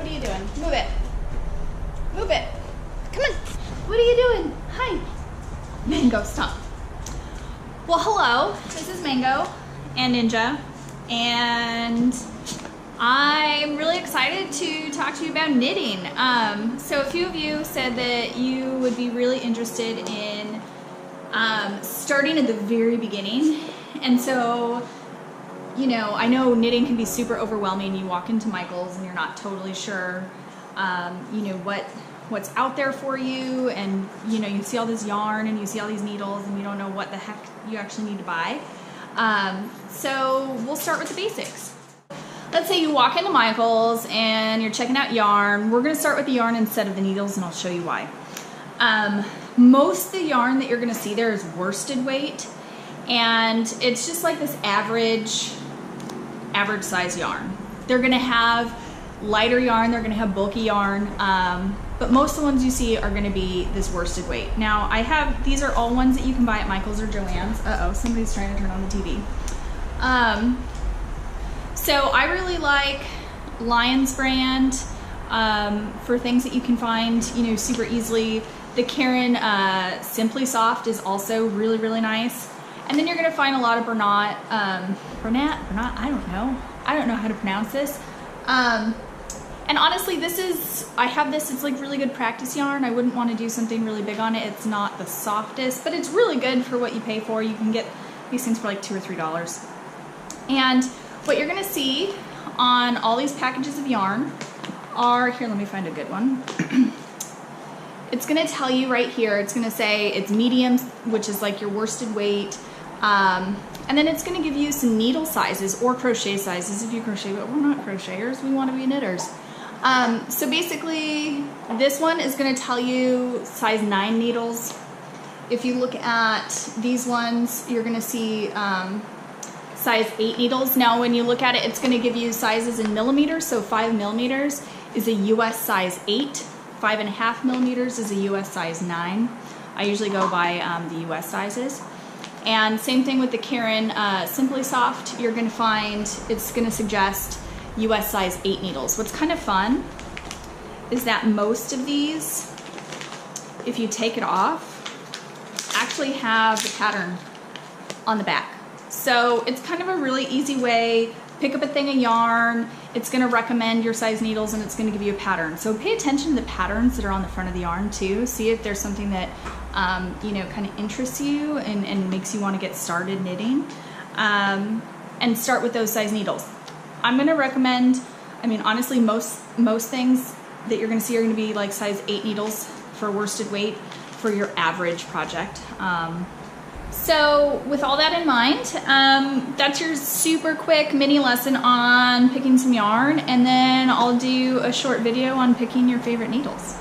are you doing? Move it. Move it. Come on. What are you doing? Hi. Mango, stop. Well, hello. This is Mango and Ninja, and I'm really excited to talk to you about knitting. So a few of you said that you would be really interested in starting at the very beginning. And so, you know, I know knitting can be super overwhelming. You walk into Michael's and you're not totally sure, you know, what's out there for you, and you know, you see all this yarn and you see all these needles and you don't know what the heck you actually need to buy. So we'll start with the basics. Let's say you walk into Michael's and you're checking out yarn. We're gonna start with the yarn instead of the needles, and I'll show you why. Most of the yarn that you're gonna see there is worsted weight, and it's just like this average size yarn. They're gonna have lighter yarn, they're gonna have bulky yarn, but most of the ones you see are gonna be this worsted weight. Now these are all ones that you can buy at Michael's or Joann's. Uh-oh, somebody's trying to turn on the TV. So I really like Lion's brand for things that you can find, you know, super easily. The Caron Simply Soft is also really, really nice. And then you're gonna find a lot of Bernat, I don't know how to pronounce this. And honestly, I have this, it's like really good practice yarn. I wouldn't want to do something really big on it. It's not the softest, but it's really good for what you pay for. You can get these things for like $2 or $3. And what you're gonna see on all these packages of yarn are, here, let me find a good one. It's gonna tell you right here, it's gonna say it's medium, which is like your worsted weight. And then it's gonna give you some needle sizes or crochet sizes if you crochet, but we're not crocheters, we wanna be knitters. So basically, this one is gonna tell you size 9 needles. If you look at these ones, you're gonna see size 8 needles. Now when you look at it, it's gonna give you sizes in millimeters, so 5 millimeters is a US size 8, 5.5 millimeters is a US size 9. I usually go by the US sizes. And same thing with the Caron Simply Soft, you're gonna find, it's gonna suggest US size 8 needles. What's kind of fun is that most of these, if you take it off, actually have the pattern on the back. So it's kind of a really easy way. Pick up a thing of yarn, it's gonna recommend your size needles, and it's gonna give you a pattern. So pay attention to the patterns that are on the front of the yarn too. See if there's something that you know, kind of interests you and makes you wanna get started knitting. And start with those size needles. I'm gonna recommend, I mean, honestly, most things that you're gonna see are gonna be like size 8 needles for worsted weight for your average project. So with all that in mind, that's your super quick mini lesson on picking some yarn, and then I'll do a short video on picking your favorite needles.